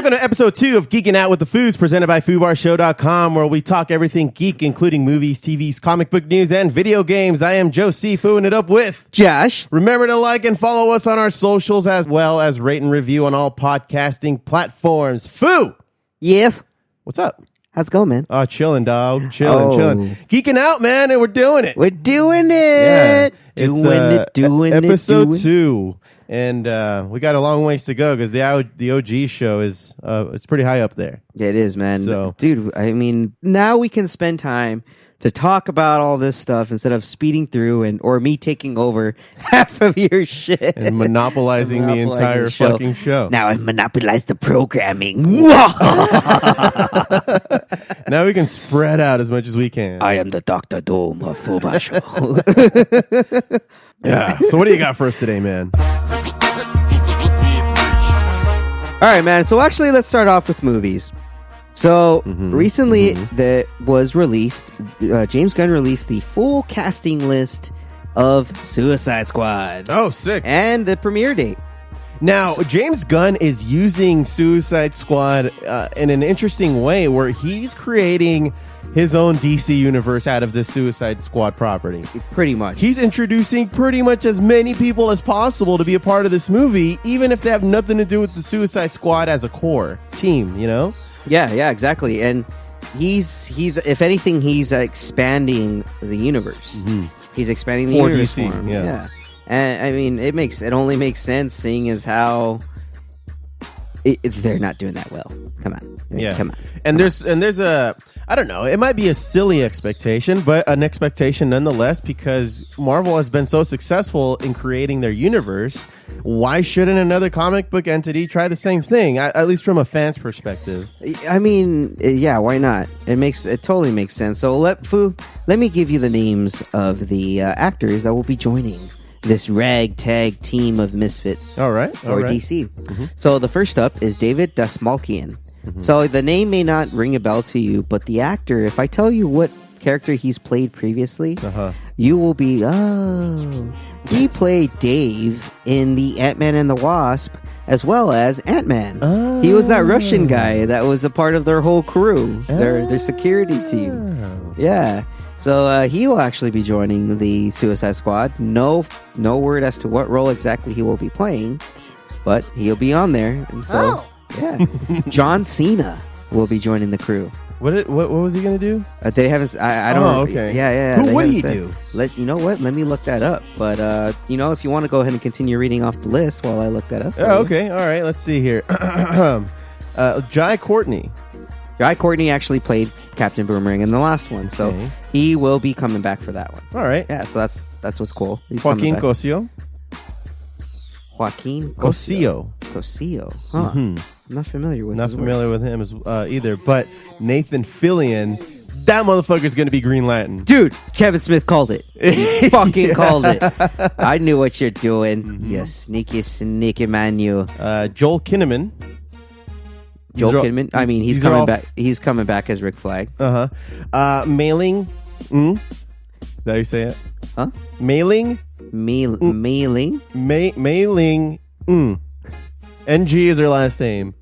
Welcome to episode 2 of Geeking Out with the Foos, presented by FooBarShow.com, where we talk everything geek, including movies, TVs, comic book news, and video games. I am Joe C. Fooing it up with Josh. Remember to like and follow us on our socials, as well as rate and review on all podcasting platforms. Foo! Yes. What's up? How's it going, man? Oh, chilling, dog. Chilling. Geeking out, man, and we're doing it. We're doing it. Yeah. Doing it. Episode 2. And we got a long ways to go because the OG show is it's pretty high up there. Yeah, it is, man. So, dude, I mean, now we can spend time to talk about all this stuff instead of speeding through or me taking over half of your shit and monopolizing the entire fucking show. Now I've monopolized the programming. Now we can spread out as much as we can. I am the Dr. Dome of Foos Show. Yeah. So what do you got for us today, man? All right, man. So actually, let's start off with movies. So recently, that was released. James Gunn released the full casting list of Suicide Squad. Oh, sick! And the premiere date. Now, James Gunn is using Suicide Squad in an interesting way, where he's creating his own DC universe out of this Suicide Squad property. Pretty much. He's introducing pretty much as many people as possible to be a part of this movie, even if they have nothing to do with the Suicide Squad as a core team, you know? Yeah, exactly. And he's if anything, he's expanding the universe. Mm-hmm. He's expanding the universe DC, for him. Yeah. And I mean, it only makes sense seeing as how they're not doing that well. Come on. Yeah. Come on. And there's a, I don't know, it might be a silly expectation, but an expectation nonetheless, because Marvel has been so successful in creating their universe. Why shouldn't another comic book entity try the same thing? At least from a fan's perspective. I mean, yeah, why not? It totally makes sense. So let me give you the names of the actors that will be joining this ragtag team of misfits. All right. DC. Mm-hmm. So the first up is David Dastmalchian. Mm-hmm. So the name may not ring a bell to you, but the actor, if I tell you what character he's played previously, you will be, he played Dave in the Ant-Man and the Wasp, as well as Ant-Man. Oh. He was that Russian guy that was a part of their whole crew, their security team. Yeah. So he will actually be joining the Suicide Squad. No word as to what role exactly he will be playing, but he'll be on there. And so, yeah, John Cena will be joining the crew. What was he gonna do? They haven't. I don't. Oh, okay. Yeah. What did he do? You know what? Let me look that up. But if you want to go ahead and continue reading off the list while I look that up. Oh, okay. All right. Let's see here. Jai Courtney. Jai Courtney actually played Captain Boomerang in the last one, so he will be coming back for that one. All right. Yeah, so that's what's cool. Joaquin Cosio. Joaquin Cosio. Huh. Mm-hmm. I'm not familiar with him as either. But Nathan Fillion, that motherfucker's going to be Green Lantern. Dude, Kevin Smith called it. He fucking called it. I knew what you're doing. Mm-hmm. You sneaky man, you. Joel Kinnaman. Kinnaman. I mean, he's coming back. He's coming back as Rick Flag. Mailing. Is that how you say it? Huh? Mailing. Mailing. Mailing. NG is her last name.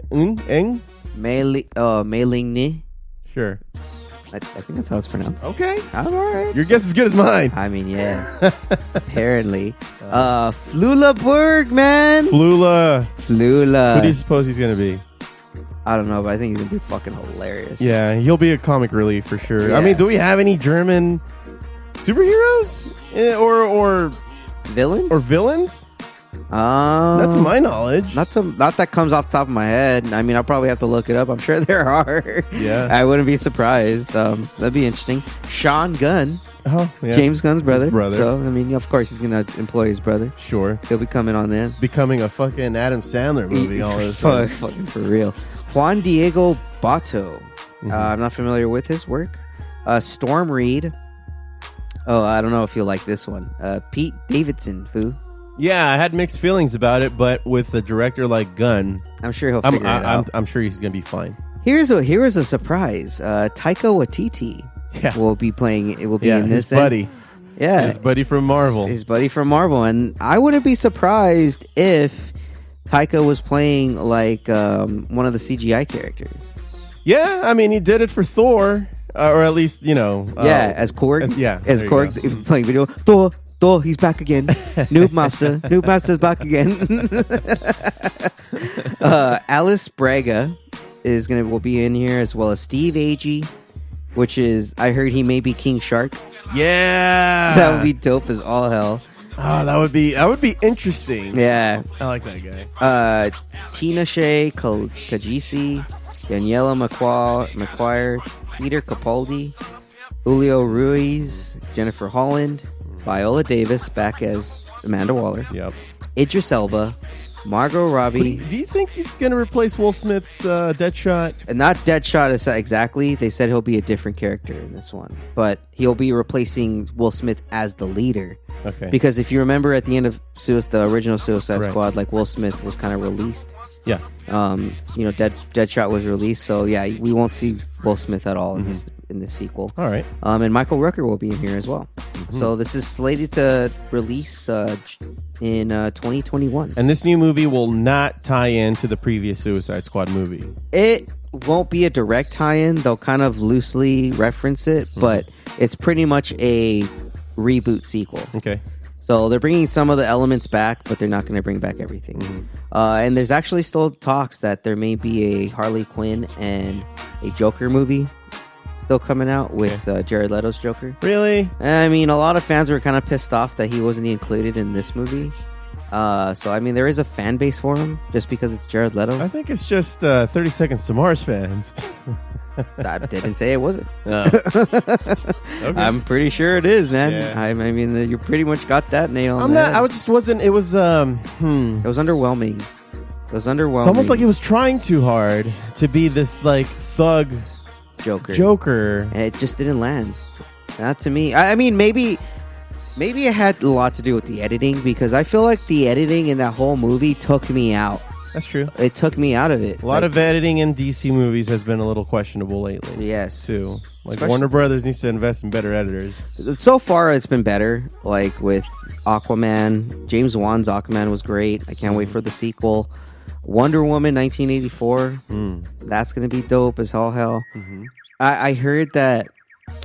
Mailing ni. Sure. I think that's how it's pronounced. Okay. All right. Your guess is as good as mine. I mean, yeah. Apparently. Flula Berg, man. Flula. Who do you suppose he's going to be? I don't know, but I think he's going to be fucking hilarious. Yeah, he'll be a comic relief for sure. Yeah. I mean, do we have any German superheroes? Or villains? Or villains? That's my knowledge. Not that comes off the top of my head. I mean, I'll probably have to look it up. I'm sure there are. Yeah. I wouldn't be surprised. That'd be interesting. Sean Gunn. Oh, yeah. James Gunn's brother. So, I mean, of course, he's going to employ his brother. Sure. He'll be coming on then. Becoming a fucking Adam Sandler movie all of a sudden. Fucking for real. Juan Diego Bato. I'm not familiar with his work. Storm Reed. Oh, I don't know if you'll like this one. Pete Davidson, Foo. Yeah, I had mixed feelings about it, but with a director like Gunn, I'm sure he'll figure it out. I'm sure he's going to be fine. Here's a surprise. Taika Waititi will be playing. It will be in this. His buddy. Yeah, his buddy from Marvel. And I wouldn't be surprised if Taika was playing like one of the CGI characters. Yeah, I mean, he did it for Thor, or at least as Korg. As Korg playing video. Thor, he's back again. Noob Master's back again. Alice Braga will be in here, as well as Steve Agee, which is, I heard he may be King Shark. Yeah, that would be dope as all hell. Oh, that would be interesting. Yeah, I like that guy. Tina Shea Kajisi, Daniela McQuire, Peter Capaldi, Julio Ruiz, Jennifer Holland, Viola Davis back as Amanda Waller. Yep. Idris Elba, Margot Robbie. Do you think he's going to replace Will Smith's Deadshot? And not Deadshot exactly. They said he'll be a different character in this one, but he'll be replacing Will Smith as the leader. Okay. Because if you remember at the end of the original Suicide Squad, like Will Smith was kind of released. Yeah. Deadshot was released, so yeah, we won't see Will Smith at all in this sequel. All right. And Michael Rooker will be in here as well. So this is slated to release in 2021. And this new movie will not tie into the previous Suicide Squad movie. It won't be a direct tie-in. They'll kind of loosely reference it, but it's pretty much a reboot sequel. Okay. So they're bringing some of the elements back, but they're not going to bring back everything. And there's actually still talks that there may be a Harley Quinn and a Joker movie still coming out with Jared Leto's Joker. Really? I mean, a lot of fans were kind of pissed off that he wasn't included in this movie. So, I mean, there is a fan base for him just because it's Jared Leto. I think it's just 30 Seconds to Mars fans. I didn't say it wasn't. Okay. I'm pretty sure it is, man. Yeah. I mean, you pretty much got that nail on I'm not. I just wasn't. It was. It was underwhelming. It's almost like it was trying too hard to be this like thug Joker, and it just didn't land. Not to me. I mean, maybe it had a lot to do with the editing, because I feel like the editing in that whole movie took me out. That's true. It took me out of it. A lot of editing in DC movies has been a little questionable lately. Yes. Too. Like Warner Brothers needs to invest in better editors. So far, it's been better. Like with Aquaman. James Wan's Aquaman was great. I can't wait for the sequel. Wonder Woman 1984. That's going to be dope as all hell. I heard that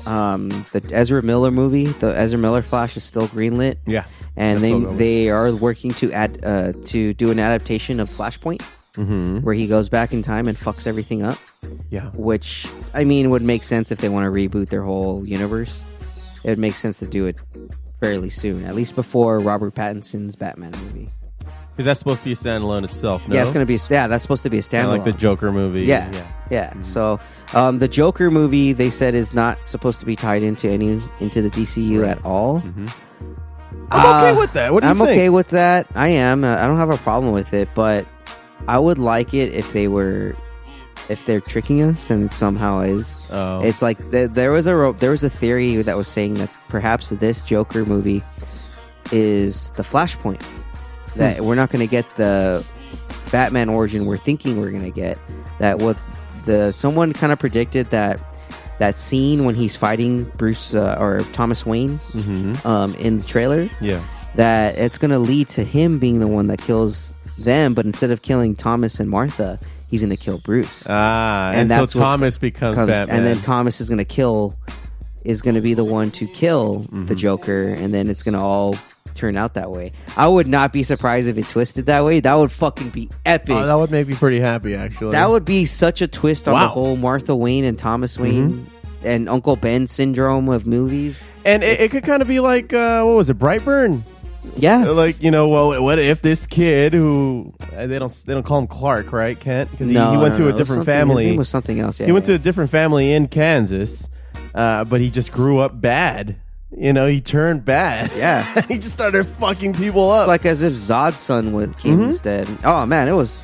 the Ezra Miller movie, the Ezra Miller Flash, is still greenlit. Yeah. And they are working to do an adaptation of Flashpoint, where he goes back in time and fucks everything up. Yeah. Which, I mean, would make sense if they want to reboot their whole universe. It would make sense to do it fairly soon, at least before Robert Pattinson's Batman movie. Because that's supposed to be a standalone itself, no? Yeah, it's going to be. Yeah, that's supposed to be a standalone. Like the Joker movie. Yeah. So, the Joker movie, they said, is not supposed to be tied into the DCU at all. I'm okay with that. What do you think? I'm okay with that. I am. I don't have a problem with it, but I would like it if they're tricking us, and it somehow is. Oh. It's like there was a theory that was saying that perhaps this Joker movie is the Flashpoint. That we're not going to get the Batman origin we're thinking we're going to get. Someone kind of predicted that scene when he's fighting Bruce or Thomas Wayne in the trailer. Yeah. That it's going to lead to him being the one that kills them, but instead of killing Thomas and Martha, he's going to kill Bruce. And so Thomas becomes Batman. And then Thomas is going to be the one to kill the Joker, and then it's going to all turn out that way. I would not be surprised if it twisted that way. That would fucking be epic. Oh, that would make me pretty happy, actually. That would be such a twist on the whole Martha Wayne and Thomas Wayne and Uncle Ben syndrome of movies. And it could kind of be like, what was it, Brightburn? Yeah. Like, well, what if this kid who they don't call him Clark, right, Kent? Because he went to a different family. His name was something else. Yeah, he went to a different family in Kansas, but he just grew up bad. He turned bad. Yeah. He just started fucking people up. It's like as if Zod's son came instead. Oh, man, it was...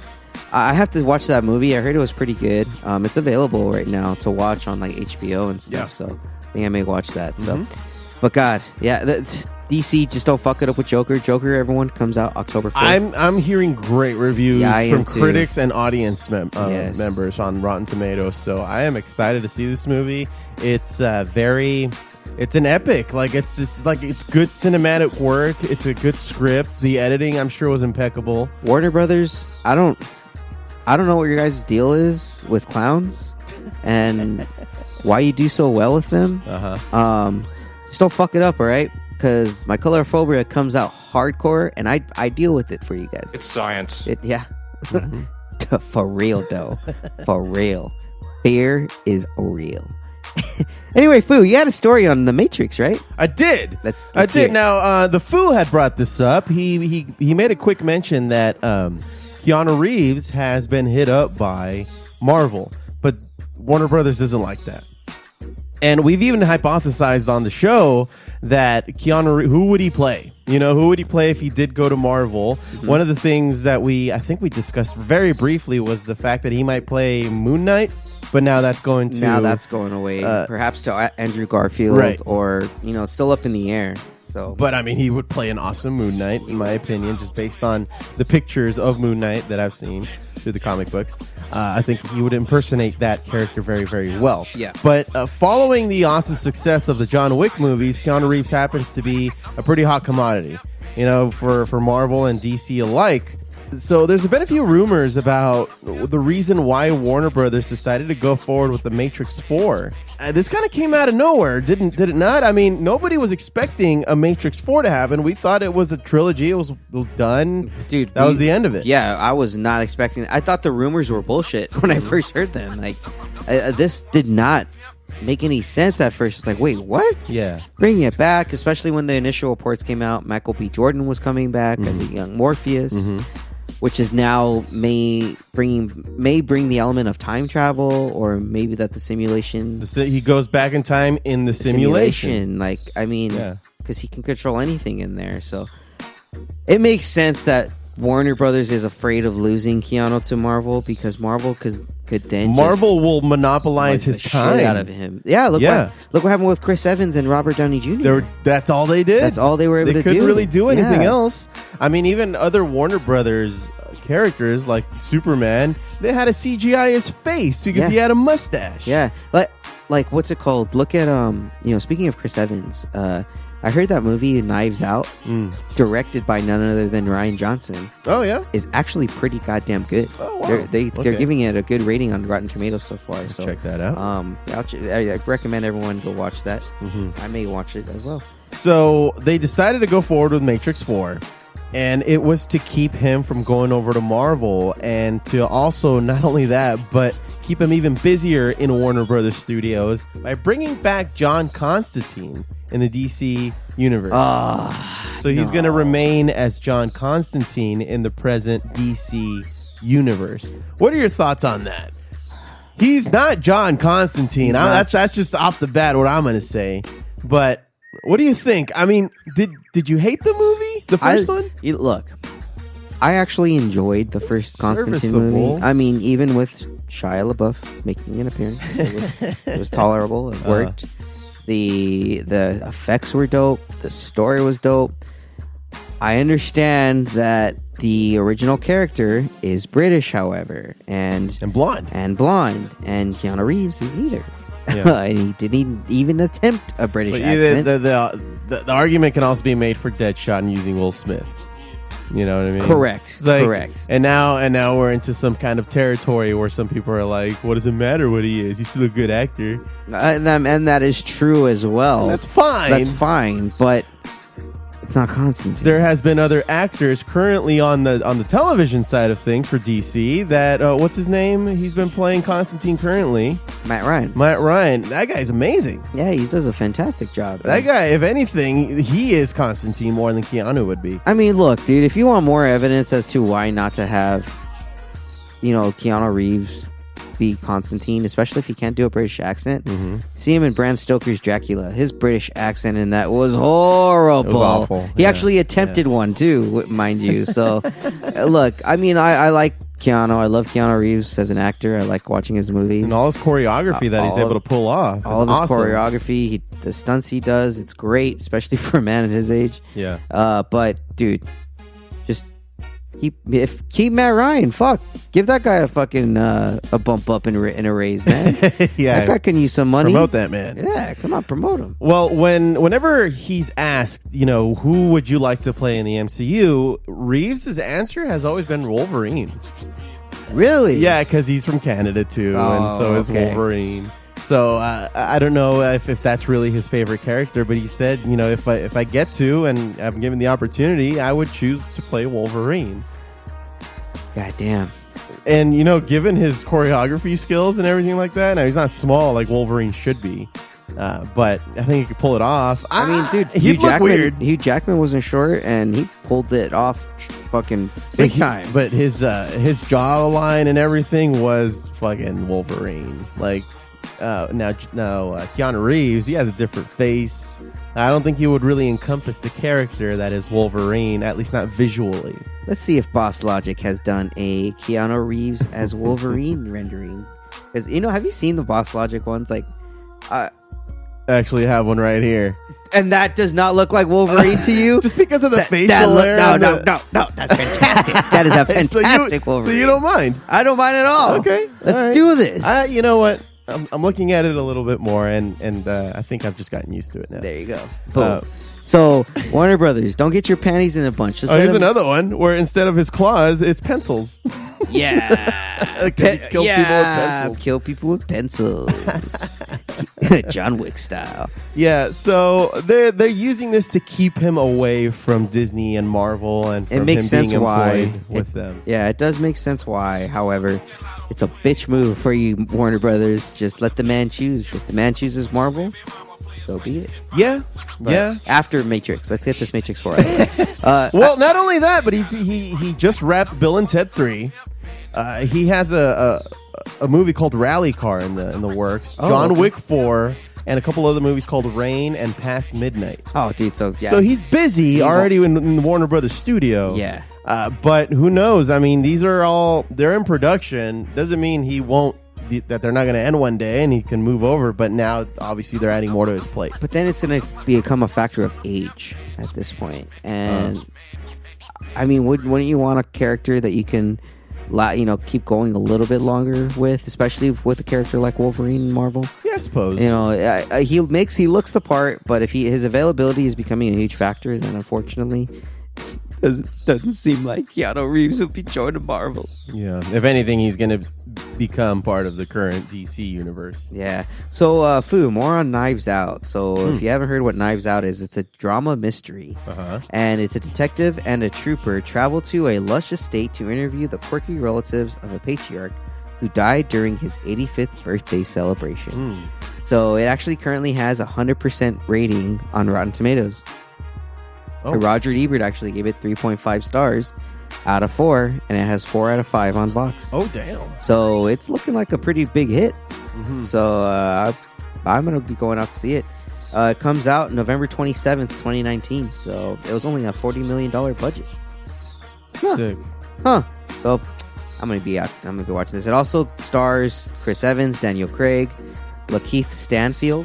I have to watch that movie. I heard it was pretty good. It's available right now to watch on like HBO and stuff, so I think I may watch that. So, but God, yeah, DC, just don't fuck it up with Joker. Joker, everyone, comes out October 5th. I'm hearing great reviews from critics and audience members on Rotten Tomatoes, so I am excited to see this movie. It's very... It's an epic. Like it's just like it's good cinematic work. It's a good script. The editing, I'm sure, was impeccable. Warner Brothers, I don't know what your guys' deal is with clowns and why you do so well with them. Just don't fuck it up, all right? Because my colorophobia comes out hardcore, and I deal with it for you guys. It's science. For real, though. For real. Fear is real. Anyway, Foo, you had a story on The Matrix, right? I did. Let's I did. hear. Now, the Foo had brought this up. He made a quick mention that Keanu Reeves has been hit up by Marvel, but Warner Brothers doesn't like that. And we've even hypothesized on the show that Keanu, who would he play? You know, who would he play if he did go to Marvel? Mm-hmm. One of the things that I think we discussed very briefly was the fact that he might play Moon Knight, but now that's going away. Perhaps to Andrew Garfield, right. Or it's still up in the air. So, but I mean, he would play an awesome Moon Knight, in my opinion, just based on the pictures of Moon Knight that I've seen through the comic books. I think he would impersonate that character very, very well. Yeah. But following the awesome success of the John Wick movies, Keanu Reeves happens to be a pretty hot commodity, for Marvel and DC alike. So there's been a few rumors about the reason why Warner Brothers decided to go forward with The Matrix 4. This kind of came out of nowhere, did it not? I mean, nobody was expecting a Matrix 4 to happen. We thought it was a trilogy. It was done. Dude, that was the end of it. Yeah, I was not expecting. I thought the rumors were bullshit when I first heard them. Like, this did not make any sense at first. It's like, wait, what? Yeah. Bringing it back, especially when the initial reports came out. Michael B. Jordan was coming back as a young Morpheus. Mm-hmm. Which is now may bring the element of time travel, or maybe that the simulation... He goes back in time in the simulation. Like, I mean, because he can control anything in there. So it makes sense that Warner Brothers is afraid of losing Keanu to Marvel, because Marvel could then Marvel will monopolize his time out of him. Yeah, look what happened with Chris Evans and Robert Downey Jr. That's all they did. That's all they were able to do. They couldn't really do anything else. I mean, even other Warner Brothers characters like Superman, they had to CGI his face because he had a mustache. Yeah, like what's it called? Look at speaking of Chris Evans, I heard that movie Knives Out, directed by none other than Rian Johnson. Oh yeah, is actually pretty goddamn good. Oh wow, they're giving it a good rating on Rotten Tomatoes so far. So check that out. I recommend everyone go watch that. Mm-hmm. I may watch it as well. So they decided to go forward with Matrix 4. And it was to keep him from going over to Marvel, and to also, not only that, but keep him even busier in Warner Brothers Studios by bringing back John Constantine in the DC universe. So he's going to remain as John Constantine in the present DC universe. What are your thoughts on that? He's not John Constantine. That's just off the bat what I'm going to say. But what do you think? I mean, did you hate the movie? The first one? Look, I actually enjoyed the first Constantine movie. I mean, even with Shia LaBeouf making an appearance, it was tolerable. It worked. The effects were dope. The story was dope. I understand that the original character is British, however, and blonde. And Keanu Reeves is neither. Yeah. And he didn't even attempt a British accent. The argument can also be made for Deadshot and using Will Smith. You know what I mean? Correct. Correct. And now we're into some kind of territory where some people are like, "What does it matter what he is? He's still a good actor." And that is true as well. And that's fine. But it's not Constantine. There has been other actors currently on the television side of things for DC that what's his name? He's been playing Constantine currently. Matt Ryan. That guy's amazing. Yeah, he does a fantastic job. That guy, if anything, he is Constantine more than Keanu would be. I mean, look, dude, if you want more evidence as to why not to have, Keanu Reeves be Constantine, especially if he can't do a British accent. Mm-hmm. See him in Bram Stoker's Dracula. His British accent in that was horrible. It was awful. He actually attempted one too, mind you. So, look, I mean, I like Keanu. I love Keanu Reeves as an actor. I like watching his movies. And all his choreography that he's able to pull off. All of his choreography, the stunts he does, it's great, especially for a man at his age. Yeah. But, dude, just Keep Matt Ryan. Fuck, give that guy a fucking a bump up and a raise, man. Yeah, that guy can use some money. Promote that man. Yeah, come on, promote him. Well, whenever he's asked, who would you like to play in the MCU, Reeves' answer has always been Wolverine. Really? Yeah, because he's from Canada too, and so is Wolverine. So I don't know if that's really his favorite character, but he said, if I get to and I'm given the opportunity, I would choose to play Wolverine. God damn. And given his choreography skills and everything like that, now he's not small like Wolverine should be, but I think he could pull it off. I mean, dude, Hugh Jackman wasn't short, and he pulled it off fucking big time. But his jawline and everything was fucking Wolverine. Like. Now Keanu Reeves, he has a different face. I don't think he would really encompass the character that is Wolverine, at least not visually. Let's see if Boss Logic has done a Keanu Reeves as Wolverine rendering. Because, have you seen the Boss Logic ones? Like, I actually have one right here. And that does not look like Wolverine to you? Just because of the facial hair? No, that's fantastic. That is a fantastic Wolverine. So you don't mind? I don't mind at all. Okay. Let's do this. You know what? I'm looking at it a little bit more, and I think I've just gotten used to it now. There you go. Boom. So, Warner Brothers, don't get your panties in a bunch. Here's another one where instead of his claws, it's pencils. Yeah. Kill people with pencils. John Wick style. Yeah, so they're using this to keep him away from Disney and Marvel and from him being employed with them. Yeah, it does make sense why. However, it's a bitch move for you, Warner Brothers. Just let the man choose. If the man chooses Marvel, so be it. Yeah. After Matrix. Let's get this Matrix 4 well, not only that, but he just wrapped Bill and Ted 3. He has a movie called Rally Car in the works. John Wick 4. And a couple other movies called Rain and Past Midnight. Oh, dude, so he's busy already in the Warner Brothers studio. Yeah. But who knows? I mean, they're in production. Doesn't mean that they're not going to end one day and he can move over. But now, obviously, they're adding more to his plate. But then it's going to become a factor of age at this point. And, I mean, wouldn't you want a character that you can, keep going a little bit longer with, especially with a character like Wolverine in Marvel? Yeah, I suppose. He looks the part, but if his availability is becoming a huge factor, then unfortunately... Doesn't seem like Keanu Reeves will be joining Marvel. Yeah. If anything, he's going to become part of the current DC universe. Yeah. So, Foo, more on Knives Out. So, if you haven't heard what Knives Out is, it's a drama mystery. And it's a detective and a trooper travel to a lush estate to interview the quirky relatives of a patriarch who died during his 85th birthday celebration. So, it actually currently has a 100% rating on Rotten Tomatoes. Roger Ebert actually gave it 3.5 stars out of 4, and it has 4 out of 5 on Vox. Oh, damn. So it's looking like a pretty big hit. So I'm going to be going out to see it. It comes out November 27th, 2019. So it was only a $40 million budget. Sick. So I'm going to be watching this. It also stars Chris Evans, Daniel Craig, Lakeith Stanfield,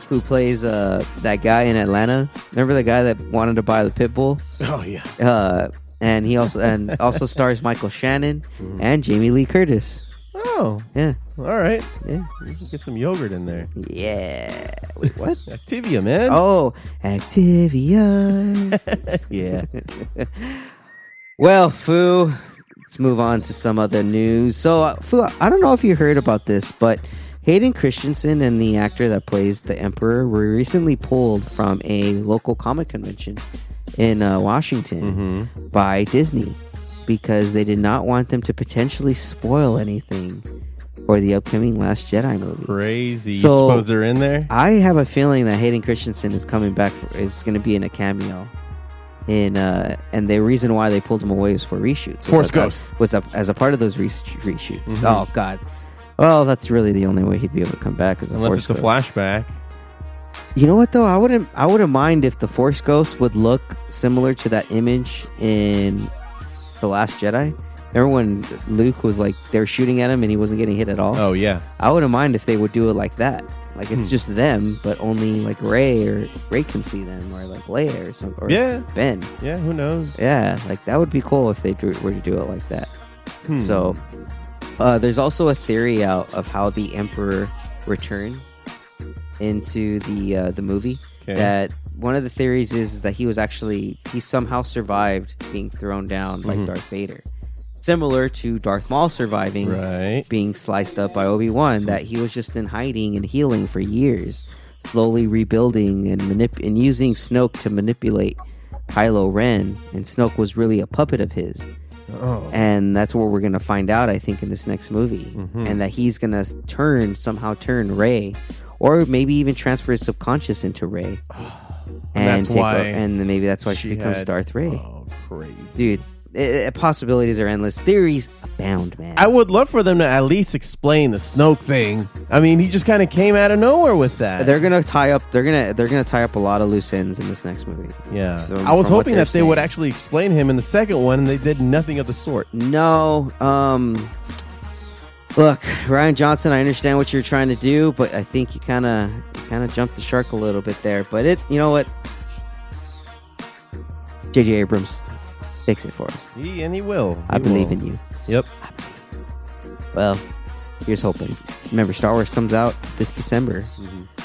who plays that guy in Atlanta. Remember the guy that wanted to buy the pit bull? Oh yeah. And he also stars Michael Shannon and Jamie Lee Curtis. Oh yeah. All right. Yeah. You can get some yogurt in there. Yeah. Wait, what? Activia, man. Oh, Activia. Yeah. Well, Foo, let's move on to some other news. So, Foo, I don't know if you heard about this, but Hayden Christensen and the actor that plays the Emperor were recently pulled from a local comic convention in Washington by Disney because they did not want them to potentially spoil anything for the upcoming Last Jedi movie. Crazy. So, you suppose they're in there? I have a feeling that Hayden Christensen is coming back, is going to be in a cameo. And the reason why they pulled him away is for reshoots. Force Ghost. Was as a part of those reshoots. Oh, God. Well, that's really the only way he'd be able to come back as a unless Force it's a Ghost. flashback. You know what though? I wouldn't mind if the Force Ghost would look similar to that image in The Last Jedi, remember when Luke was like, they were shooting at him and he wasn't getting hit at all? Oh, yeah. I wouldn't mind if they would do it like that. Like, it's just them, but only like Rey can see them, or like Leia or something. Or Ben. Yeah, who knows? Yeah, like that would be cool if they were to do it like that. So, there's also a theory out of how the Emperor returns into the movie. Okay. That one of the theories is that he somehow survived being thrown down by Darth Vader. Similar to Darth Maul surviving being sliced up by Obi-Wan, that he was just in hiding and healing for years, slowly rebuilding and using Snoke to manipulate Kylo Ren, and Snoke was really a puppet of his. And that's what we're going to find out, I think, in this next movie. And that he's going to somehow turn Rey, or maybe even transfer his subconscious into Rey. And maybe that's why she becomes Darth Rey. Oh, crazy. Dude. Possibilities are endless. Theories abound, man. I would love for them to at least explain the Snoke thing. I mean, he just kind of came out of nowhere with that. They're gonna tie up. They're gonna tie up a lot of loose ends in this next movie. Yeah, I was hoping that they would actually explain him in the second one, and they did nothing of the sort. No. Look, Rian Johnson, I understand what you're trying to do, but I think you kind of jumped the shark a little bit there. But you know what? J.J. Abrams. Fix it for us. He will. I believe in you. Yep. Well, here's hoping. Remember, Star Wars comes out this December,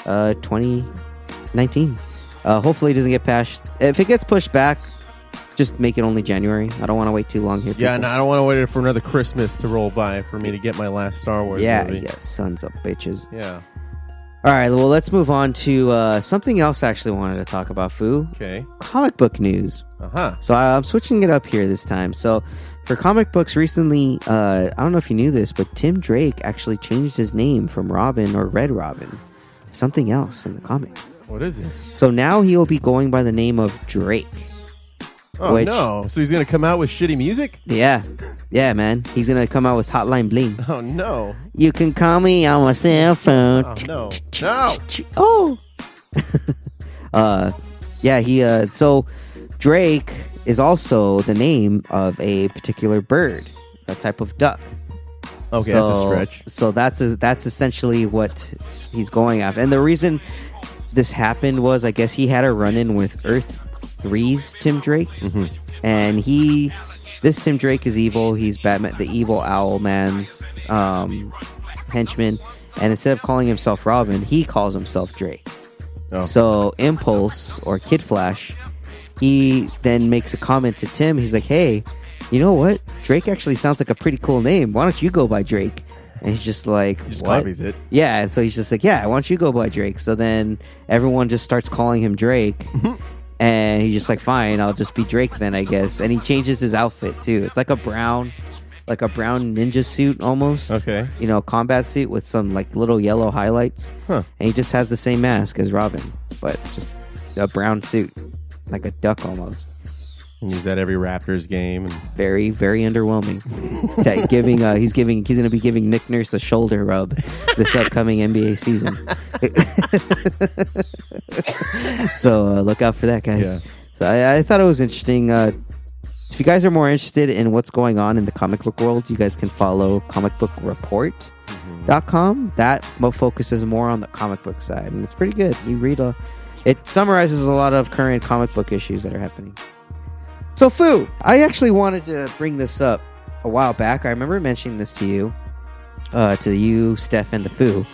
2019. Hopefully it doesn't get passed. If it gets pushed back, just make it only January. I don't want to wait too long here. Yeah, no, I don't want to wait for another Christmas to roll by for me to get my last Star Wars movie. Yeah, sons of bitches. Yeah. All right, well, let's move on to something else I actually wanted to talk about, Foo. Okay. Comic book news. So I'm switching it up here this time. So for comic books recently, I don't know if you knew this, but Tim Drake actually changed his name from Robin or Red Robin to something else in the comics. What is it? So now he'll be going by the name of Drake. Oh, no. So he's going to come out with shitty music? Yeah. Yeah, man. He's going to come out with Hotline Bling. Oh, no. You can call me on my cell phone. Oh, no. No. Oh. Yeah, so Drake is also the name of a particular bird, a type of duck. Okay, that's a stretch. So that's essentially what he's going after. And the reason this happened was, I guess he had a run-in with Earth 3's Tim Drake. And this Tim Drake is evil. He's Batman, the evil Owl Man's henchman. And instead of calling himself Robin, he calls himself Drake. So Impulse, or Kid Flash, he then makes a comment to Tim. He's like, hey, you know what? Drake actually sounds like a pretty cool name. Why don't you go by Drake? And he's just like, he just copies it. Yeah, and so he's just like, yeah, why don't you go by Drake? So then everyone just starts calling him Drake. And he's just like, fine, I'll just be Drake then, I guess. And he changes his outfit too. It's like a brown ninja suit almost. Okay. You know, combat suit with some like little yellow highlights. And he just has the same mask as Robin, but just a brown suit, like a duck almost. And he's at every Raptors game. And very, very underwhelming. He's going to be giving Nick Nurse a shoulder rub this upcoming NBA season. So look out for that, guys. Yeah. So I thought it was interesting. If you guys are more interested in what's going on in the comic book world, you guys can follow comicbookreport.com. That focuses more on the comic book side, and it's pretty good. You read it summarizes a lot of current comic book issues that are happening. So, Foo, I actually wanted to bring this up a while back. I remember mentioning this to you, Steph, and the Foo.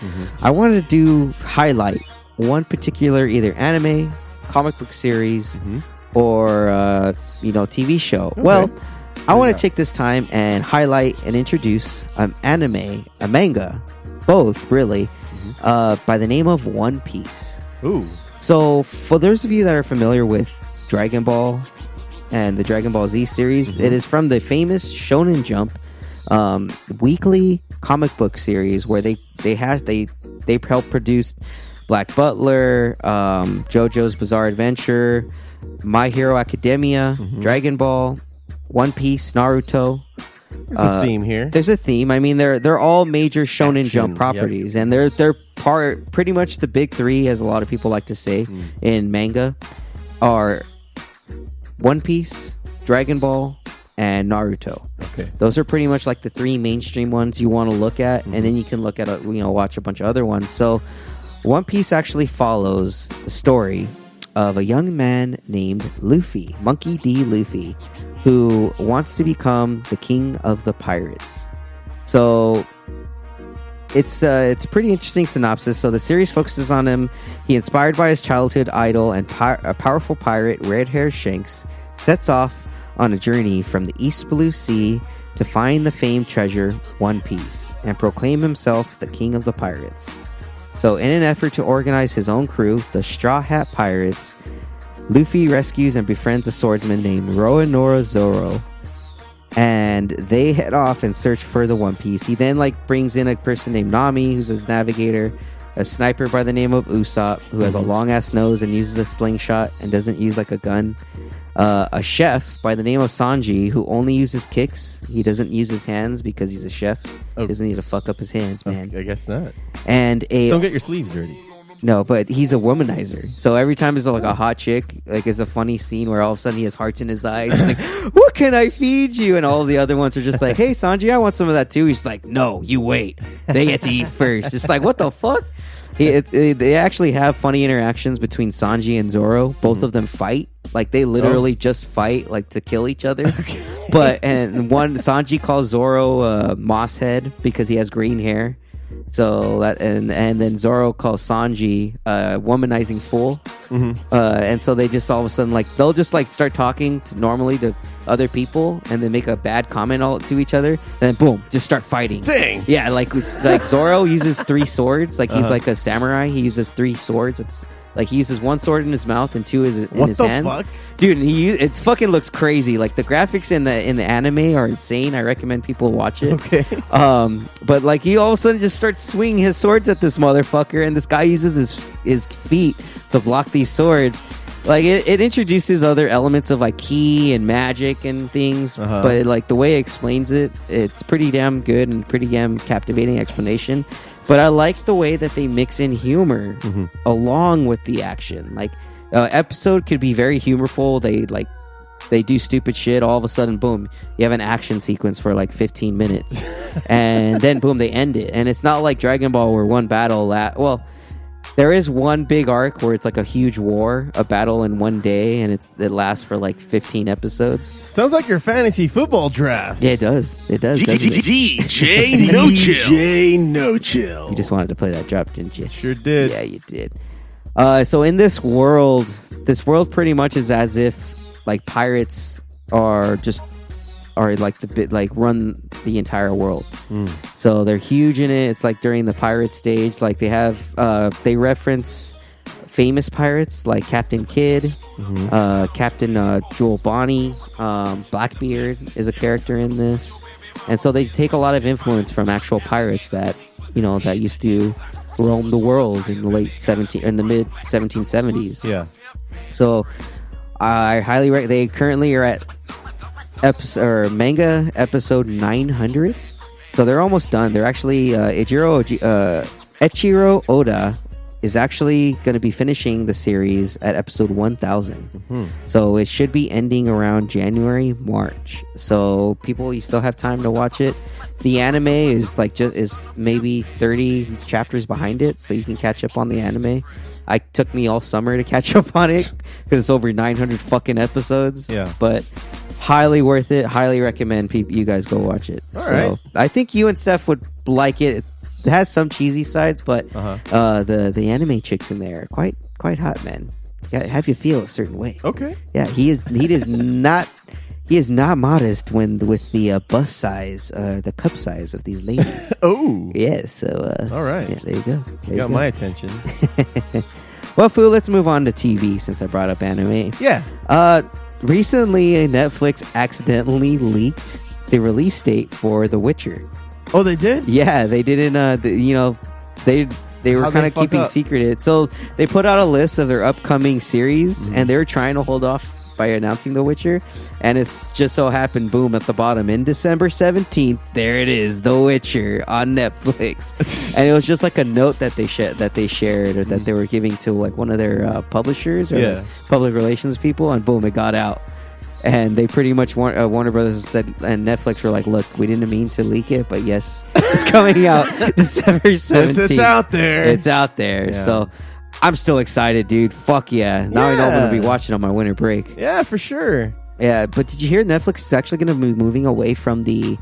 I wanted to highlight one particular either anime, comic book series, or TV show. Okay. Well, I want to take this time and highlight and introduce an anime, a manga, both really, by the name of One Piece. Ooh. So, for those of you that are familiar with Dragon Ball and the Dragon Ball Z series, it is from the famous Shonen Jump weekly comic book series where they helped produce Black Butler, JoJo's Bizarre Adventure, My Hero Academia, Dragon Ball, One Piece, Naruto. There's a theme here. There's a theme. I mean, they're all major Shonen Jump properties, and they're pretty much the big three, as a lot of people like to say in manga, are One Piece, Dragon Ball, and Naruto. Okay. Those are pretty much like the 3 mainstream ones you want to look at, and then you can look at watch a bunch of other ones. So One Piece actually follows the story of a young man named Luffy, Monkey D. Luffy, who wants to become the king of the pirates. So it's a pretty interesting synopsis. So the series focuses on him. He, inspired by his childhood idol and a powerful pirate, Red Hair Shanks, sets off on a journey from the East Blue Sea to find the famed treasure, One Piece, and proclaim himself the king of the pirates. So in an effort to organize his own crew, the Straw Hat Pirates, Luffy rescues and befriends a swordsman named Roronoa Zoro, and they head off and search for the One Piece. He then brings in a person named Nami, who's his navigator, a sniper by the name of Usopp, who has a long-ass nose and uses a slingshot and doesn't use a gun, a chef by the name of Sanji, who only uses kicks. He doesn't use his hands because he's a chef. He doesn't need to fuck up his hands, man. I guess not. And just don't get your sleeves dirty. No, but he's a womanizer. So every time there's a hot chick, it's a funny scene where all of a sudden he has hearts in his eyes. He's like, what can I feed you? And all the other ones are just like, hey, Sanji, I want some of that too. He's like, no, you wait. They get to eat first. It's like, what the fuck? They actually have funny interactions between Sanji and Zoro. Both of them fight. They literally just fight to kill each other. Okay. And Sanji calls Zoro Moss Head because he has green hair. So that and then Zoro calls Sanji womanizing fool. And so they just all of a sudden they'll just start talking normally to other people and then make a bad comment all to each other, and then boom, just start fighting. Dang. Yeah, Zoro uses 3 swords. He's like a samurai. He uses 3 swords. It's he uses 1 sword in his mouth and 2 in his hands. What the fuck? Dude, it fucking looks crazy. The graphics in the anime are insane. I recommend people watch it. Okay. But he all of a sudden just starts swinging his swords at this motherfucker, and this guy uses his feet to block these swords. It introduces other elements of ki and magic and things, but the way it explains it, it's pretty damn good and pretty damn captivating explanation. But I like the way that they mix in humor along with the action. Episode could be very humorful. They do stupid shit. All of a sudden, boom, you have an action sequence for 15 minutes, and then boom, they end it. And it's not like Dragon Ball where one battle there is one big arc where it's a huge war, a battle in one day, and it lasts for 15 episodes. Sounds like your fantasy football draft. Yeah, it does. It does. DJ No Chill. DJ No Chill. You just wanted to play that drop, didn't you? Sure did. Yeah, you did. So in this world pretty much is as if pirates are run the entire world. So they're huge in it. It's during the pirate stage, they have they reference famous pirates like Captain Kidd, Captain Jewel Bonnie, Blackbeard is a character in this, and so they take a lot of influence from actual pirates that that used to roam the world in the mid 1770s. Yeah. So I highly recommend. They currently are at manga episode 900, so they're almost done. They're actually Eiichiro Oda is actually going to be finishing the series at episode 1000. So it should be ending around January, March. So you still have time to watch it. The anime is is maybe 30 chapters behind it, so you can catch up on the anime. It took me all summer to catch up on it because it's over 900 fucking episodes. Yeah, but highly worth it. Highly recommend you guys go watch it. All right. I think you and Steph would like it. It has some cheesy sides, but the anime chicks in there are quite hot, man. Have you feel a certain way. Okay. Yeah, he is not modest with the bust size, the cup size of these ladies. Oh. Yeah, so all right. Yeah, there you go. You got my attention. Well, Foo, let's move on to TV since I brought up anime. Yeah. Recently, Netflix accidentally leaked the release date for The Witcher. Oh, they did? Yeah, they didn't. They were kind of keeping secret. So they put out a list of their upcoming series, and they were trying to hold off by announcing The Witcher, and it's just so happened, boom, at the bottom in December 17th, there it is, The Witcher on Netflix. And it was just a note that they shared or that they were giving to one of their publishers or public relations people, and boom, it got out. And they pretty much Warner Brothers said, and Netflix were like, "Look, we didn't mean to leak it, but yes, it's coming out December 17th. It's out there. It's out there." Yeah. So I'm still excited, dude. Fuck yeah! Now I know I'm gonna be watching on my winter break. Yeah, for sure. Yeah, but did you hear Netflix is actually gonna be moving away from the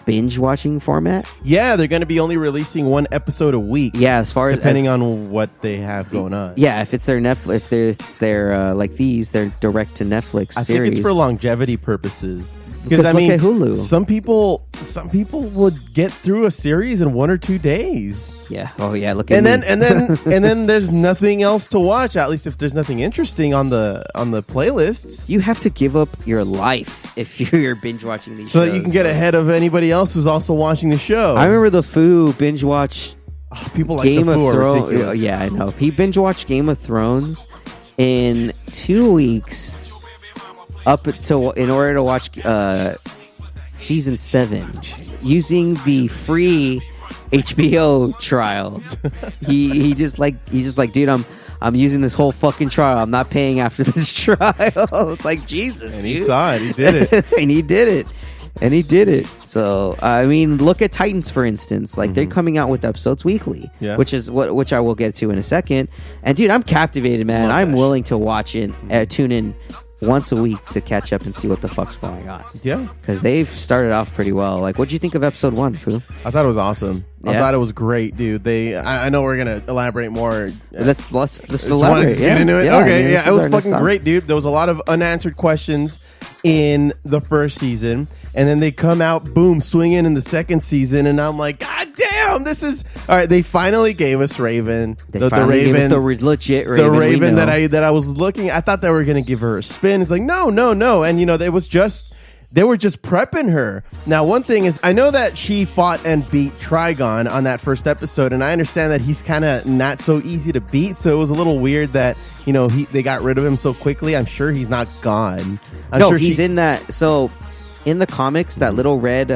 binge watching format? Yeah, they're going to be only releasing one episode a week. Yeah, as far depending on what they have going on. Yeah, if it's their Netflix, if it's their like these, they're direct to Netflix series. I think it's for longevity purposes. Because I look mean, at Hulu. Some people would get through a series in 1 or 2 days. Yeah. Oh yeah. Look at and me. then there's nothing else to watch. At least if there's nothing interesting on the playlists, you have to give up your life if you're binge watching these, so shows, that you can get ahead of anybody else who's also watching the show. I remember the Foo binge watch. People like Game the Foo of Thrones. ridiculous. Yeah, I know. He binge watched Game of Thrones in 2 weeks, in order to watch season 7 using the free HBO trial. He just like, dude, I'm using this whole fucking trial. I'm not paying after this trial. It's like, Jesus, and dude. He saw it. He did it. And he did it. So I mean, look at Titans, for instance. Like they're coming out with episodes weekly, which I will get to in a second. And dude, I'm captivated, man. I'm willing to watch it, tune in once a week to catch up and see what the fuck's going on. Yeah, because they've started off pretty well. Like, what'd you think of episode 1, Foo? I thought it was awesome. I thought it was great, dude. I know we're gonna elaborate more. Let's elaborate. Get into it. Okay, it was fucking great, dude. There was a lot of unanswered questions in the first season, and then they come out, boom, swinging in the second season, and I'm like, God damn, this is all right. They finally gave us Raven, the Raven, the legit Raven, the Raven that I was looking. I thought they were gonna give her a spin. It's like no, and you know they were just prepping her. Now, one thing is, I know that she fought and beat Trigon on that first episode, and I understand that he's kind of not so easy to beat. So it was a little weird that they got rid of him so quickly. I'm sure he's not gone. He's in that. So in the comics, that little red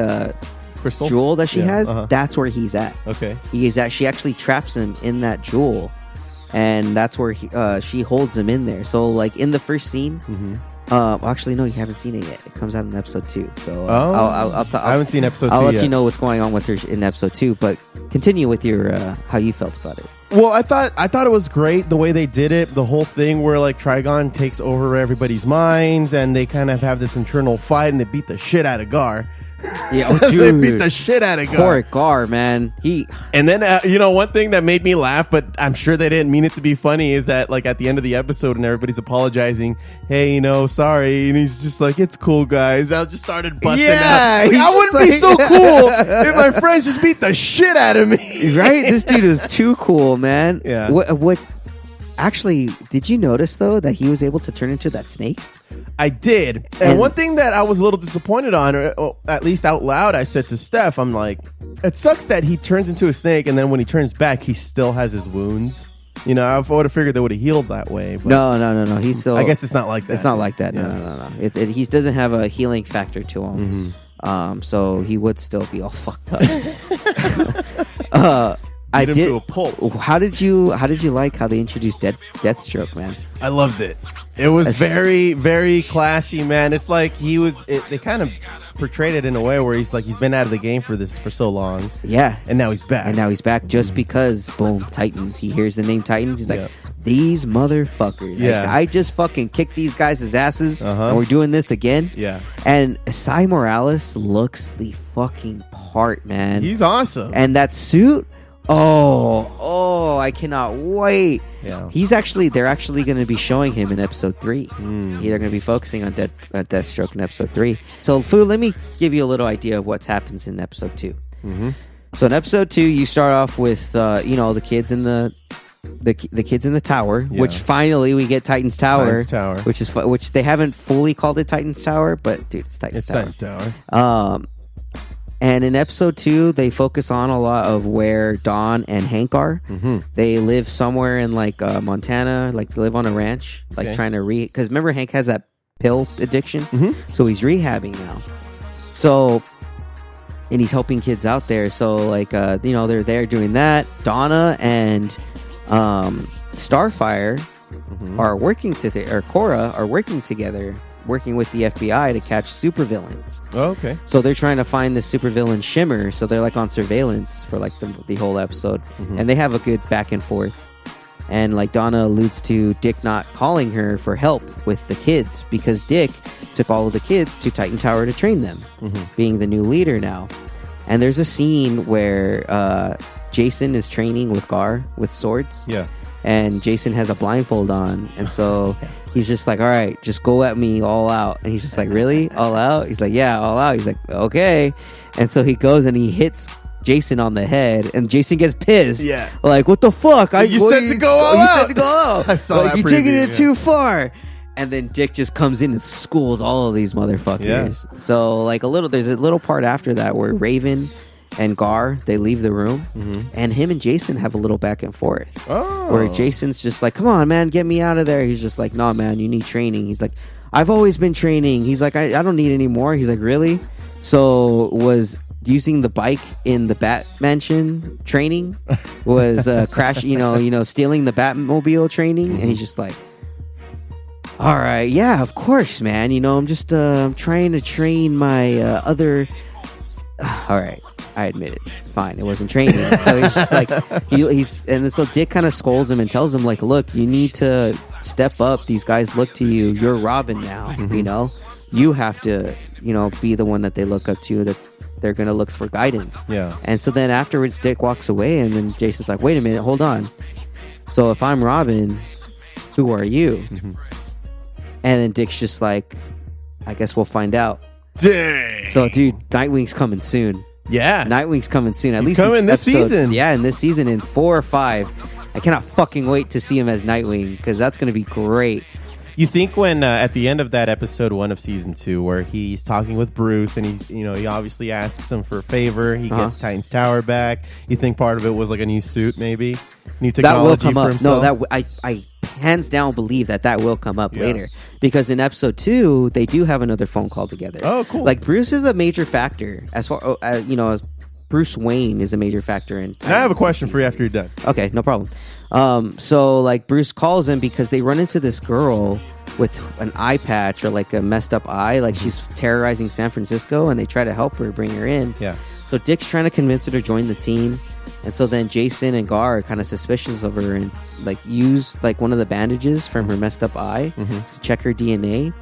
crystal jewel that she has, that's where he's at. Okay, she actually traps him in that jewel, and that's where she holds him in there. So like in the first scene. Actually, no, you haven't seen it yet. It comes out in episode 2. So I haven't seen episode 2 I'll let yet. you know what's going on with her in episode 2. But continue with your how you felt about it. Well, I thought it was great the way they did it. The whole thing where like Trigon takes over everybody's minds, and they kind of have this internal fight, and they beat the shit out of Gar. Yeah, dude. They beat the shit out of Gar. Poor Gar, man. And then one thing that made me laugh, but I'm sure they didn't mean it to be funny, is that like at the end of the episode, and everybody's apologizing, hey, sorry, and he's just like, it's cool, guys. I just started busting out. Like, I wouldn't be so cool if my friends just beat the shit out of me. Right? This dude is too cool, man. Yeah. What? Actually, did you notice though that he was able to turn into that snake? I did. And one thing that I was a little disappointed on, or at least out loud, I said to Steph, I'm like, it sucks that he turns into a snake, and then when he turns back, he still has his wounds. I would have figured they would have healed that way. But No. He's still. I guess it's not like that. It's not like that. Yeah. No. He doesn't have a healing factor to him. So he would still be all fucked up. I did. To a pulp. How did you like how they introduced Deathstroke, man? I loved it. It was very, very classy, man. It's like they kind of portrayed it in a way where he's been out of the game for so long. Yeah. And now he's back. Just because, boom, Titans. He hears the name Titans. He's like, these motherfuckers. Yeah. Like, I just fucking kicked these guys' asses, and we're doing this again. Yeah. And Sai Morales looks the fucking part, man. He's awesome. And that suit... Oh, I cannot wait. Yeah. They're actually going to be showing him in episode 3. They're going to be focusing on Deathstroke in episode 3. So, Foo, let me give you a little idea of what happens in episode 2. So in episode 2, you start off with, the kids in the kids in the tower, which finally we get Titan's Tower. Which they haven't fully called it Titan's Tower, but dude, it's Titan's Tower. Titan's Tower. And in episode 2, they focus on a lot of where Dawn and Hank are. They live somewhere in Montana, they live on a ranch, trying to because remember Hank has that pill addiction, so he's rehabbing now. So, and he's helping kids out there. So they're there doing that. Donna and Starfire are working or Cora are working together working with the FBI to catch supervillains. Oh, okay. So they're trying to find this supervillain Shimmer. So they're like on surveillance for like the whole episode, and they have a good back and forth. And like Donna alludes to Dick not calling her for help with the kids because Dick took all of the kids to Titan Tower to train them, being the new leader now. And there's a scene where Jason is training with Gar with swords. Yeah. And Jason has a blindfold on. And so he's just like, all right, just go at me all out. And he's just like, really? All out? He's like, yeah, all out. He's like, okay. And so he goes and he hits Jason on the head, and Jason gets pissed. Yeah. Like, what the fuck? You said to go all out. You said to go out. I saw that you're preview, taking it too far. And then Dick just comes in and schools all of these motherfuckers. Yeah. So like there's a little part after that where Raven and Gar, they leave the room, and him and Jason have a little back and forth. Oh. Where Jason's just like, come on, man, get me out of there. He's just like, no, man, you need training. He's like, I've always been training. He's like, I don't need any more. He's like, really? So was using the bike in the Bat Mansion training? Was crash, stealing the Batmobile training? And he's just like, all right, yeah, of course, man. I'm just trying to train my other... all right, I admit it. Fine, it wasn't training. So he's just like, and so Dick kind of scolds him and tells him like, look, you need to step up. These guys look to you. You're Robin now. You have to, be the one that they look up to. That they're gonna look for guidance. Yeah. And so then afterwards, Dick walks away, and then Jason's like, wait a minute, hold on. So if I'm Robin, who are you? And then Dick's just like, I guess we'll find out. Dang. So, dude, Nightwing's coming soon. Yeah. Nightwing's coming soon. At He's least coming this season. Yeah, in this season, in 4 or 5. I cannot fucking wait to see him as Nightwing, because that's going to be great. You think when at the end of that episode 1 of season 2, where he's talking with Bruce and he obviously asks him for a favor, he gets Titan's Tower back. You think part of it was like a new suit, maybe new technology that will come for up. himself? No, I hands down believe that will come up later, because in episode 2 they do have another phone call together. Oh, cool! Like Bruce is a major factor as far as Bruce Wayne is a major factor in. And I have a question for you after you're done. Okay, no problem. So like Bruce calls him because they run into this girl with an eye patch or like a messed up eye, like she's terrorizing San Francisco, and they try to help her, bring her in. Yeah. So Dick's trying to convince her to join the team, and so then Jason and Gar are kind of suspicious of her and like use like one of the bandages from her messed up eye to check her DNA,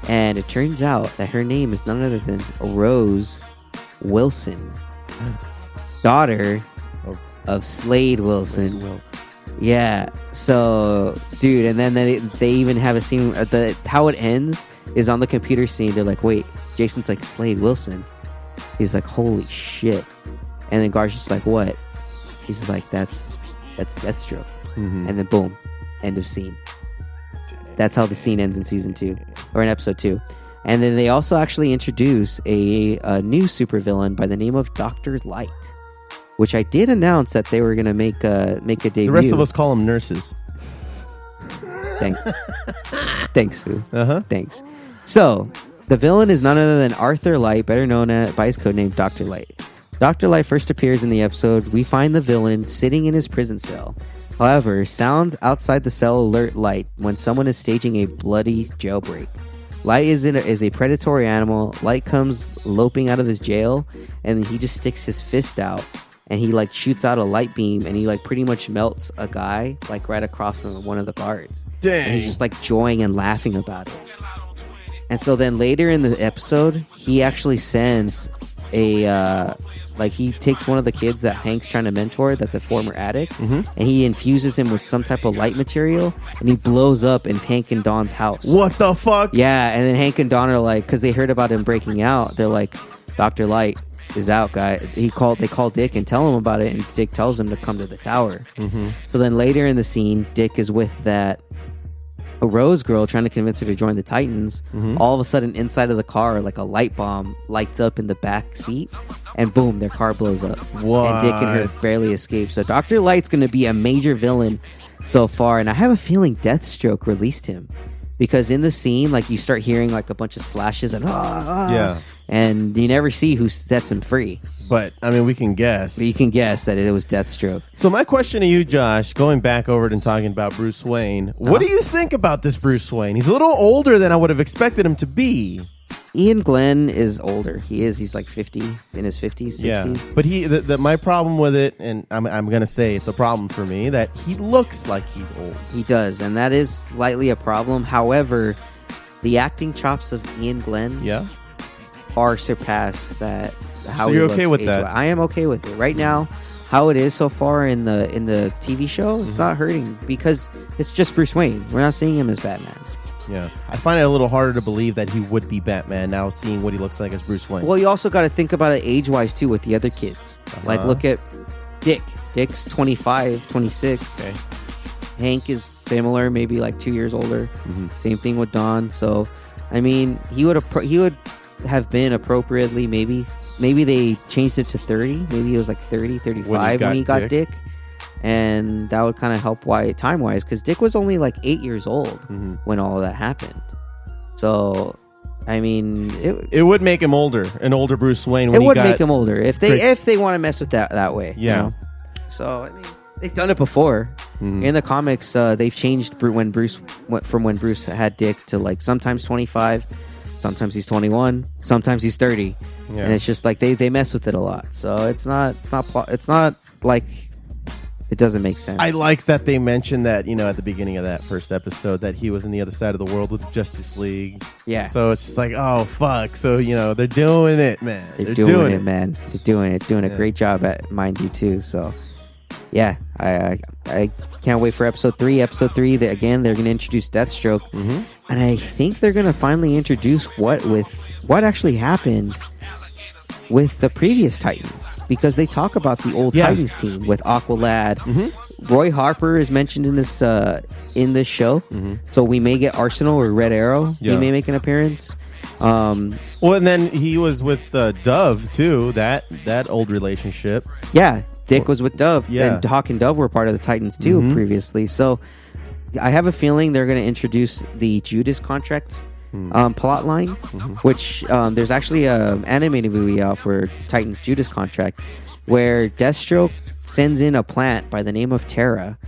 and it turns out that her name is none other than Rose Wilson, daughter of Slade Wilson. Yeah, so dude, and then they even have a scene at how it ends is on the computer scene. They're like, wait, Jason's like, Slade Wilson. He's like, holy shit. And then Gar's just like, what? He's just like, that's Deathstroke. And then boom, end of scene. That's how the scene ends in season 2 or in episode 2. And then they also actually introduce a new supervillain by the name of Dr. Light, which I did announce that they were going to make a debut. The rest of us call them nurses. Thanks, Foo. Thanks. So, the villain is none other than Arthur Light, better known by his codename Dr. Light. Dr. Light first appears in the episode. We find the villain sitting in his prison cell. However, sounds outside the cell alert Light when someone is staging a bloody jailbreak. Light is a predatory animal. Light comes loping out of his jail, and he just sticks his fist out, and he like shoots out a light beam, and he like pretty much melts a guy like right across from one of the guards. Dang. And he's just like joying and laughing about it. And so then later in the episode, he actually sends he takes one of the kids that Hank's trying to mentor that's a former addict, and he infuses him with some type of light material, and he blows up in Hank and Dawn's house. What the fuck? Yeah, and then Hank and Dawn are like, because they heard about him breaking out, they're like, Dr. Light is out, guy. They call Dick and tell him about it, and Dick tells him to come to the tower. So then later in the scene, Dick is with a Rose girl trying to convince her to join the Titans. All of a sudden, inside of the car, like a light bomb lights up in the back seat, and boom, their car blows up. What? And Dick and her barely escape. So Dr. Light's going to be a major villain so far, and I have a feeling Deathstroke released him because in the scene, like you start hearing like a bunch of slashes and and you never see who sets him free. But I mean, we can guess. But you can guess that it was Deathstroke. So my question to you, Josh, going back over it and talking about Bruce Wayne, what do you think about this Bruce Wayne? He's a little older than I would have expected him to be. Ian Glenn is older. He's like 50, in his 50s, 60s. Yeah, but my problem with it, and I'm going to say it's a problem for me, that he looks like he's old. He does, and that is slightly a problem. However, the acting chops of Ian Glenn far surpass that. How so you're okay with that? I am okay with it. Right now, how it is so far in the TV show, it's not hurting because it's just Bruce Wayne. We're not seeing him as Batman. Yeah, I find it a little harder to believe that he would be Batman now, seeing what he looks like as Bruce Wayne. Well, you also got to think about it age-wise, too, with the other kids. Like, look at Dick. Dick's 25, 26. Okay. Hank is similar, maybe like 2 years older. Same thing with Don. So, I mean, he would have been appropriately maybe they changed it to 30. Maybe it was like 30, 35 when he got Dick. And that would kind of help time-wise, because Dick was only like 8 years old when all of that happened. So, I mean, it would make him older, an older Bruce Wayne. It would make him older if they want to mess with that way. Yeah. You know? So, I mean, they've done it before. In the comics, they've changed when Bruce had Dick to like sometimes 25, sometimes he's 21, sometimes he's 30. Yeah. And it's just like they mess with it a lot. So it's not like it doesn't make sense. I like that they mentioned that, at the beginning of that first episode, that he was on the other side of the world with the Justice League. Yeah. So it's just like, oh fuck. So they're doing it, man. They're doing it, man. They're doing it. Doing a great job at, mind you, too. So yeah, I can't wait for episode 3. Episode 3, they're going to introduce Deathstroke, and I think they're going to finally introduce what actually happened with the previous Titans, because they talk about the old Titans team with Aqualad. Roy Harper is mentioned in this show, so we may get Arsenal or Red Arrow. He may make an appearance. Well, and then he was with Dove too. That old relationship. Yeah, Dick was with Dove. Yeah, and Hawk and Dove were part of the Titans too previously. So I have a feeling they're going to introduce the Judas contract plot line, which there's actually an animated movie out for Titans Judas contract, where Deathstroke sends in a plant by the name of Terra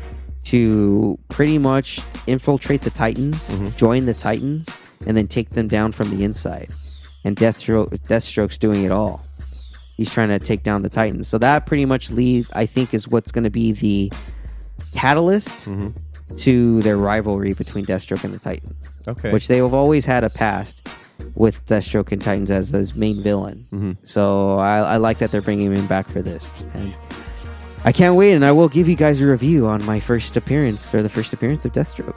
to pretty much infiltrate the Titans, join the Titans, and then take them down from the inside. And Deathstroke's doing it all. He's trying to take down the Titans. So that pretty much I think is what's going to be the catalyst to their rivalry between Deathstroke and the Titans. Okay. Which they have always had a past with Deathstroke and Titans as his main villain. So I like that they're bringing him back for this. And I can't wait, and I will give you guys a review on my first appearance, or the first appearance of Deathstroke.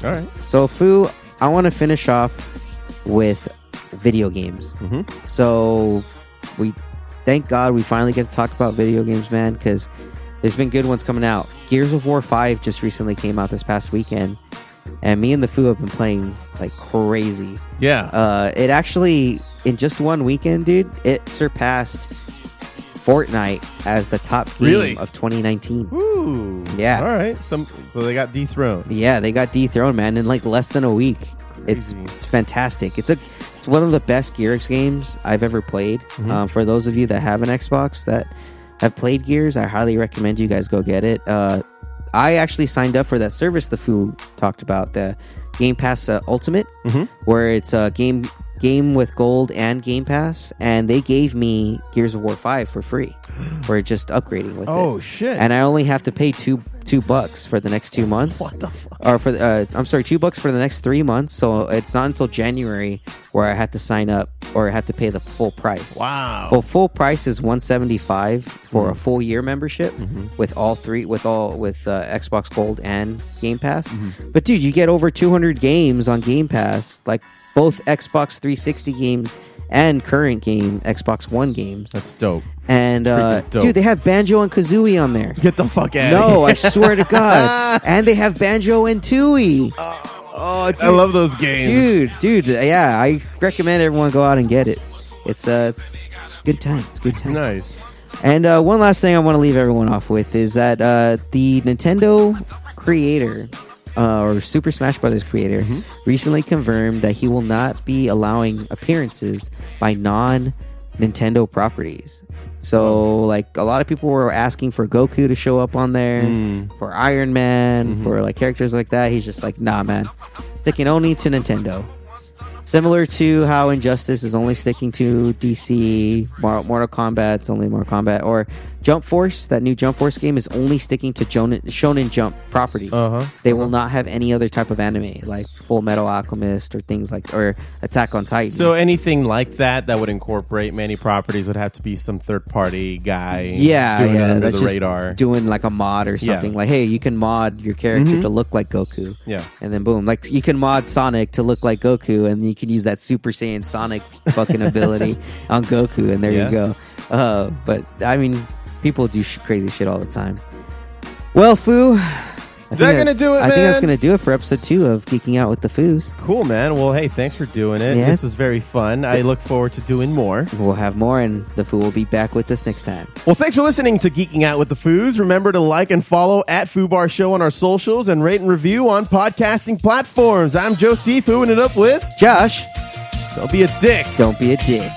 All right. So, Foo, I want to finish off with video games. So, thank God we finally get to talk about video games, man, because there's been good ones coming out. Gears of War 5 just recently came out this past weekend, and me and the Foo have been playing like crazy. Yeah. It actually, in just one weekend, dude, it surpassed Fortnite as the top game of 2019. Ooh. Yeah. All right. So they got dethroned. Yeah, they got dethroned, man, in like less than a week. It's fantastic. It's one of the best Gears games I've ever played. For those of you that have an Xbox that have played Gears, I highly recommend you guys go get it. I actually signed up for that service the Foo talked about, the Game Pass Ultimate, where it's a game with gold and Game Pass, and they gave me Gears of War 5 for free for just upgrading with it. Oh shit! And I only have to pay $2 for the next 2 months. What the fuck? Or for $2 for the next 3 months. So it's not until January where I have to sign up, or I have to pay the full price. Wow. Well, full price is $175 for a full year membership with Xbox Gold and Game Pass. But dude, you get over 200 games on Game Pass, like both Xbox 360 games and current game Xbox One games. That's dope. And dope. dude, they have Banjo and Kazooie on there. Get the fuck out of here. No, I swear to God. And they have Banjo and Tooie. Oh, dude. I love those games. Dude, yeah, I recommend everyone go out and get it. It's a good time. It's a good time. Nice. And one last thing I want to leave everyone off with is that the Nintendo creator or Super Smash Brothers creator, recently confirmed that he will not be allowing appearances by non-Nintendo properties. So, like, a lot of people were asking for Goku to show up on there, for Iron Man, for, like, characters like that. He's just like, nah, man. Sticking only to Nintendo. Similar to how Injustice is only sticking to DC, Mortal Kombat's only Mortal Kombat, or Jump Force, that new Jump Force game, is only sticking to Shonen Jump properties. They will not have any other type of anime, like Full Metal Alchemist or things like, or Attack on Titan. So anything like that would incorporate many properties would have to be some third-party guy doing it under the radar. Doing like a mod or something. Like, hey, you can mod your character to look like Goku. Yeah. And then boom. Like, you can mod Sonic to look like Goku, and you can use that Super Saiyan Sonic fucking ability on Goku, and there you go. But, I mean, people do crazy shit all the time. Well, Foo, Is that going to do it, man? I think that's going to do it for episode 2 of Geeking Out with the Foos. Cool, man. Well, hey, thanks for doing it. This was very fun. I look forward to doing more. We'll have more, and the Foo will be back with us next time. Well, thanks for listening to Geeking Out with the Foos. Remember to like and follow at FooBar Show on our socials and rate and review on podcasting platforms. I'm Joe C. Fooing it up with Josh. Don't be a dick. Don't be a dick.